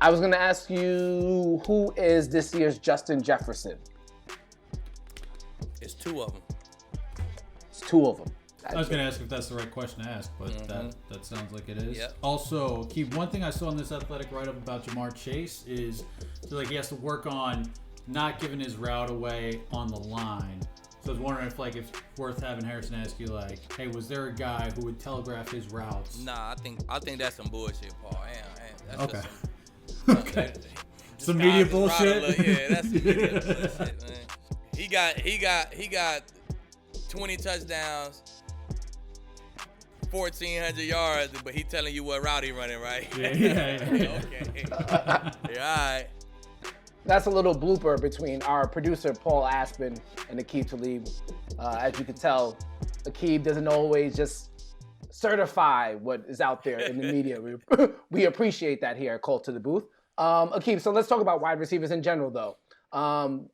I was going to ask you, who is this year's Justin Jefferson? It's two of them. It's two of them. I was going to ask if that's the right question to ask, but that sounds like it is. Yep. Also, Keith, one thing I saw in this Athletic write-up about Jamar Chase is he has to work on not giving his route away on the line. So I was wondering if it's worth having Harrison ask you, hey, was there a guy who would telegraph his routes? Nah, I think that's some bullshit, Paul. That's okay. Okay. Some media bullshit. Yeah, that's some media bullshit, man. He got 20 touchdowns, 1,400 yards, but he telling you what route he running, right? Yeah. Okay. Yeah, all right. That's a little blooper between our producer, Paul Aspen, and Aqib Talib. As you can tell, Aqib doesn't always just certify what is out there in the media. We appreciate that here at Call to the Booth. Aqib, so let's talk about wide receivers in general, though.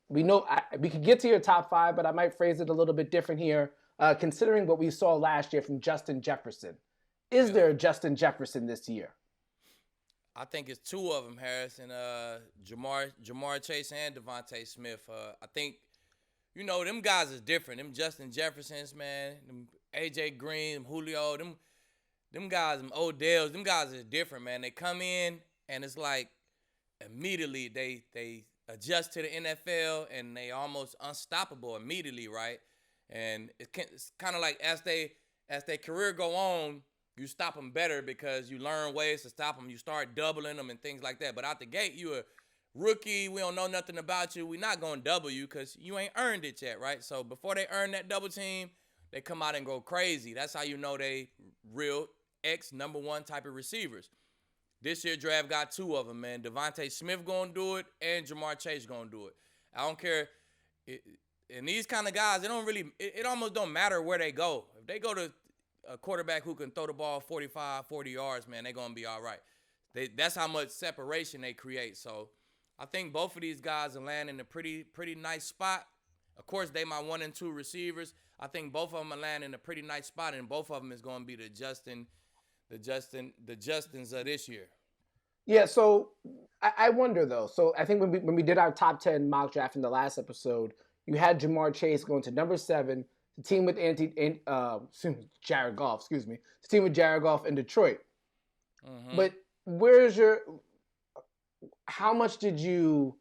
We know we could get to your top five, but I might phrase it a little bit different here, considering what we saw last year from Justin Jefferson. Is there a Justin Jefferson this year? I think it's two of them, Harrison. Jamar Chase and Devontae Smith. I think, them guys is different. Them Justin Jeffersons, man. Them AJ Green, them Julio, them guys, them Odells, them guys is different, man. They come in and it's like immediately they adjust to the NFL and they almost unstoppable immediately, right? And it's kind of like as their career go on, you stop them better because you learn ways to stop them. You start doubling them and things like that. But out the gate, you a rookie. We don't know nothing about you. We're not going to double you because you ain't earned it yet, right? So before they earn that double team, they come out and go crazy. That's how you know they real number one type of receivers. This year draft got two of them, man. Devontae Smith going to do it and Jamar Chase going to do it. I don't care. And these kind of guys, it almost don't matter where they go. If they go to a quarterback who can throw the ball 45, 40 yards, man, they're going to be all right. That's how much separation they create. So I think both of these guys are landing in a pretty nice spot. Of course, they my 1 and 2 receivers. I think both of them are landing in a pretty nice spot, and both of them is going to be the Justins of this year. Yeah, so I wonder, though. So I think when we did our top 10 mock draft in the last episode, you had Jamar Chase going to number 7, the team with Jared Goff, the team with Jared Goff in Detroit. Mm-hmm. But how much did you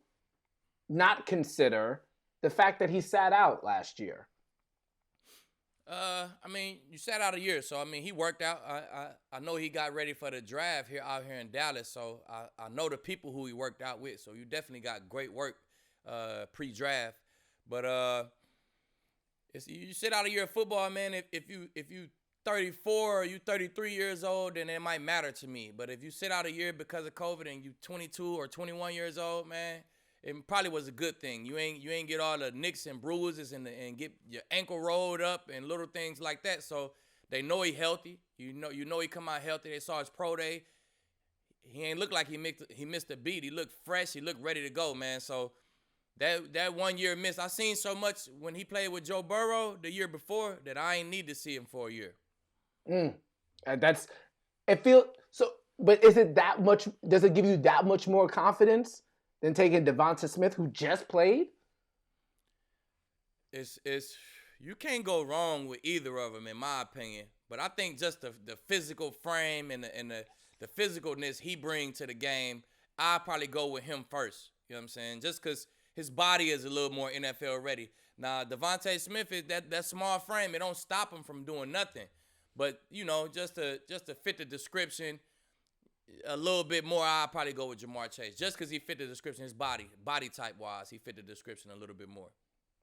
not consider the fact that he sat out last year? You sat out a year, so he worked out. I know he got ready for the draft out here in Dallas, so I know the people who he worked out with. So you definitely got great work pre-draft. But you sit out a year of football, man. If you 34 or you 33 years old, then it might matter to me. But if you sit out a year because of COVID and you 22 or 21 years old, man, it probably was a good thing. You ain't get all the nicks and bruises and get your ankle rolled up and little things like that. So they know he healthy. You know he come out healthy. They saw his pro day. He ain't look like he missed a beat. He looked fresh. He looked ready to go, man. So that 1 year miss, I seen so much when he played with Joe Burrow the year before that I ain't need to see him for a year. But is it that much? Does it give you that much more confidence than taking Devonta Smith, who just played? It's you can't go wrong with either of them, in my opinion. But I think just the physical frame and the physicalness he brings to the game, I'll probably go with him first. You know what I'm saying? Just because his body is a little more NFL ready. Now, Devontae Smith is that small frame. It don't stop him from doing nothing. But, just to fit the description a little bit more, I'll probably go with Jamar Chase. Just because he fit the description, his body type-wise, he fit the description a little bit more.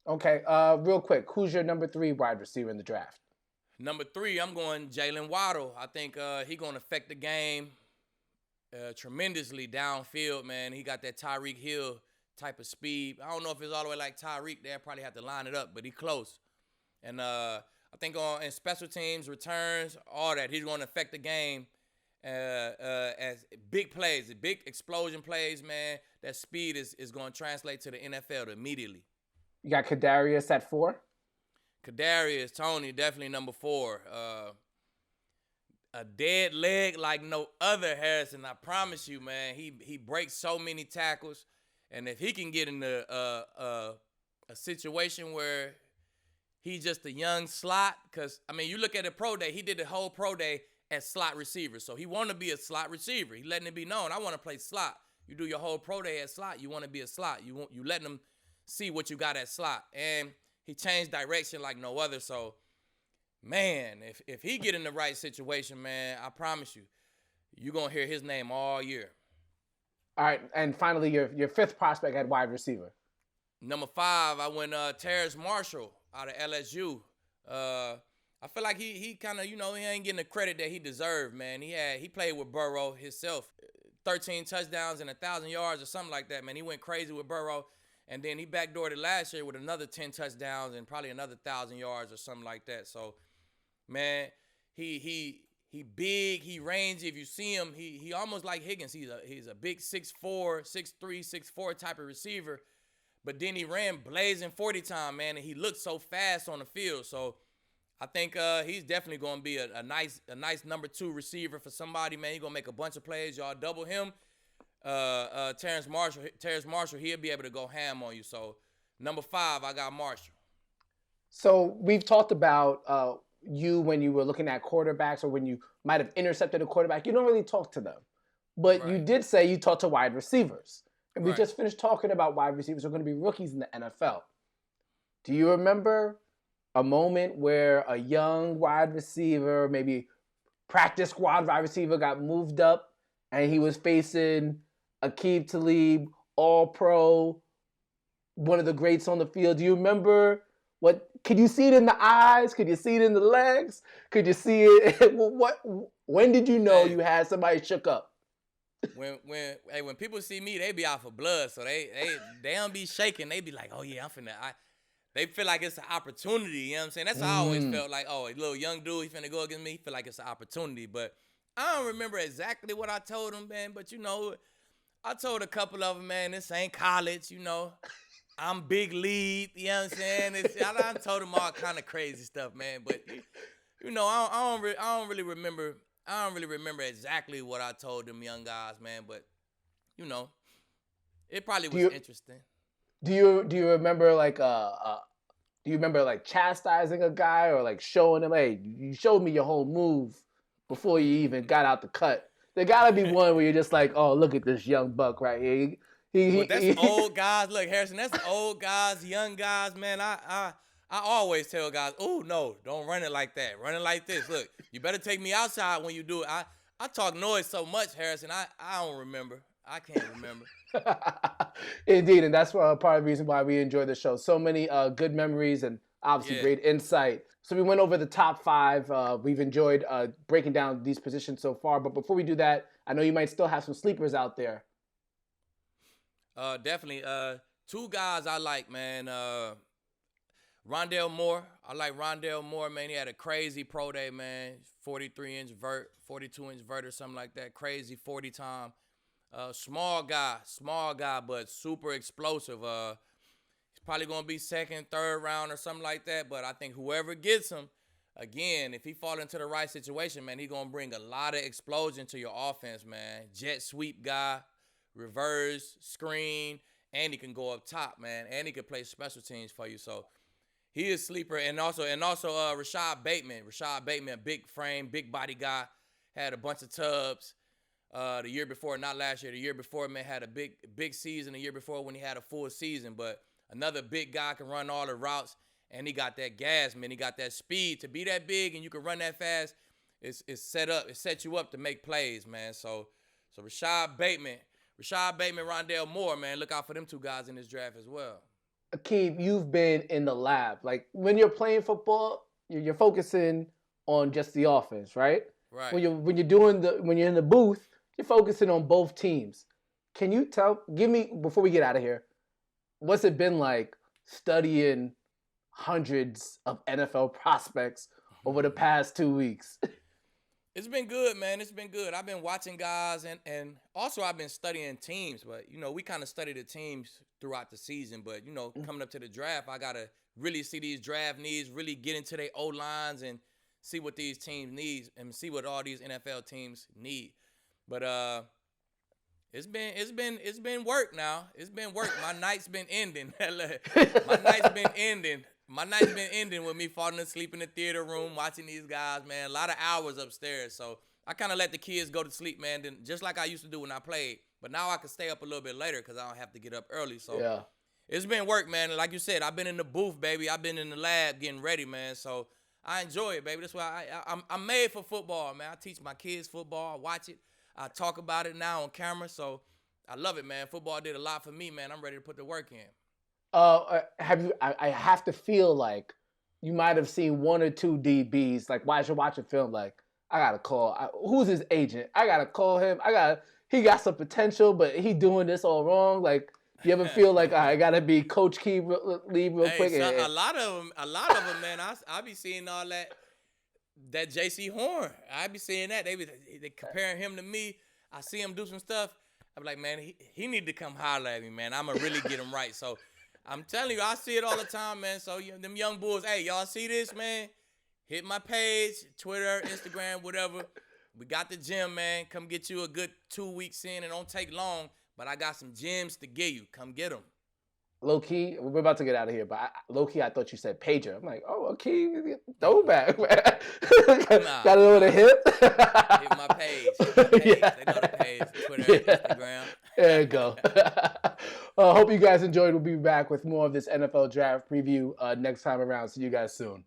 Okay, real quick, who's your number 3 wide receiver in the draft? Number 3, I'm going Jalen Waddle. I think he's going to affect the game tremendously downfield, man. He got that Tyreek Hill type of speed. I don't know if it's all the way like Tyreek. They'll probably have to line it up, but he close. And I think in special teams, returns, all that, he's going to affect the game as big plays, big explosion plays, man. That speed is going to translate to the NFL immediately. You got Kadarius at 4? Kadarius, Tony, definitely number 4. a dead leg like no other, Harrison. I promise you, man. He breaks so many tackles, and if he can get in a situation where he's just a young slot, because I mean, you look at the pro day. He did the whole pro day as slot receiver, so he want to be a slot receiver. He letting it be known. I want to play slot. You do your whole pro day at slot. You want to be a slot. You letting them see what you got at slot, and he changed direction like no other. So, man, if he get in the right situation, man, I promise you, you're gonna hear his name all year. All right, and finally, your fifth prospect at wide receiver. Number 5, I went Terrace Marshall out of LSU. I feel like he kind of, he ain't getting the credit that he deserved, man. He played with Burrow himself, 13 touchdowns and 1,000 yards or something like that, man. He went crazy with Burrow, and then he backdoored it last year with another 10 touchdowns and probably another 1,000 yards or something like that. So, man, he big, he rangy. If you see him, he almost like Higgins. He's a big 6'4", 6'3", 6'4" type of receiver. But then he ran blazing 40 time, man, and he looked so fast on the field. So I think he's definitely going to be a nice number 2 receiver for somebody, man. He's going to make a bunch of plays. Y'all double him. Terrace Marshall, he'll be able to go ham on you. So number 5, I got Marshall. So we've talked about you when you were looking at quarterbacks or when you might have intercepted a quarterback. You don't really talk to them. But Right. you did say you talked to wide receivers. And we Right. just finished talking about wide receivers who are going to be rookies in the NFL. Do you remember a moment where a young wide receiver, maybe practice squad wide receiver, got moved up and he was facing Aqib Talib, all-pro, one of the greats on the field? Do you remember could you see it in the eyes? Could you see it in the legs? Could you see it? When did you know you had somebody shook up? When people see me, they be out for blood, so they don't be shaking. They be like, oh yeah, they feel like it's an opportunity. You know what I'm saying? That's how I always felt like, oh, a little young dude, he finna go against me. Feel like it's an opportunity, but I don't remember exactly what I told him, man. But I told a couple of them, man, this ain't college. I'm big lead. You know what I'm saying? I told them all kind of crazy stuff, man. But I don't really remember. I don't really remember exactly what I told them young guys, man, but it probably was interesting. Do you remember chastising a guy or like showing him, hey, you showed me your whole move before you even got out the cut? There gotta be one where you're just like, oh, look at this young buck right here. That's old guys. Look, Harrison, that's old guys, young guys, man. I always tell guys, oh, no, don't run it like that. Run it like this. Look, you better take me outside when you do it. I talk noise so much, Harrison, I don't remember. I can't remember. Indeed, and that's part of the reason why we enjoy the show. So many good memories and obviously great insight. So we went over the top 5. We've enjoyed breaking down these positions so far. But before we do that, I know you might still have some sleepers out there. Definitely. 2 guys I like, man. Rondale Moore. I like Rondale Moore, man. He had a crazy pro day, man. 43-inch vert, 42-inch vert or something like that. Crazy 40 time. Small guy, but super explosive. He's probably going to be 2nd, 3rd round or something like that. But I think whoever gets him, again, if he fall into the right situation, man, he's going to bring a lot of explosion to your offense, man. Jet sweep guy, reverse, screen, and he can go up top, man. And he can play special teams for you. So he is sleeper. And also Rashad Bateman. Rashad Bateman, big frame, big body guy, had a bunch of tubs. The year before, not last year, the year before, man, had a big season the year before when he had a full season. But another big guy can run all the routes, and he got that gas, man. He got that speed to be that big, and you can run that fast. It's set up. It sets you up to make plays, man. So Rashad Bateman, Rondale Moore, man. Look out for them 2 guys in this draft as well. Aqib, you've been in the lab. Like when you're playing football, you're focusing on just the offense, right? Right. When you're in the booth, you're focusing on both teams. Can you give me, before we get out of here, what's it been like studying hundreds of NFL prospects over the past 2 weeks? It's been good, man. It's been good. I've been watching guys and also I've been studying teams, but we kind of study the teams throughout the season, but coming up to the draft, I got to really see these draft needs, really get into their O-lines and see what these teams need and see what all these NFL teams need. But it's been work now. It's been work. My night's been ending. My night's been ending with me falling asleep in the theater room watching these guys, man. A lot of hours upstairs. So I kind of let the kids go to sleep, man, just like I used to do when I played. But now I can stay up a little bit later because I don't have to get up early. So yeah. It's been work, man. Like you said, I've been in the booth, baby. I've been in the lab getting ready, man. So I enjoy it, baby. That's why I'm made for football, man. I teach my kids football. I watch it. I talk about it now on camera. So I love it, man. Football did a lot for me, man. I'm ready to put the work in. I have to feel like you might have seen one or two DBs, like while you're watching film, like, I got to call. Who's his agent? I got to call him. He got some potential, but he doing this all wrong. Like, you ever feel like, I got to be Coach Key, leave real quick? So a lot of them, man, I be seeing all that J.C. Horn. I be seeing that. They comparing him to me. I see him do some stuff. I'm like, man, he need to come holler at me, man. I'm going to really get him right. So I'm telling you, I see it all the time, man. So them young bulls, hey, y'all see this, man? Hit my page, Twitter, Instagram, whatever. We got the gym, man. Come get you a good 2 weeks in. It don't take long, but I got some gyms to give you. Come get them. Low-key, we're about to get out of here, but low-key, I thought you said pager. I'm like, oh, okay, throwback, man. Got it on the hip. Hit my page. Yeah. They know the page, Twitter, Instagram. There you go. Hope you guys enjoyed. We'll be back with more of this NFL draft preview next time around. See you guys soon.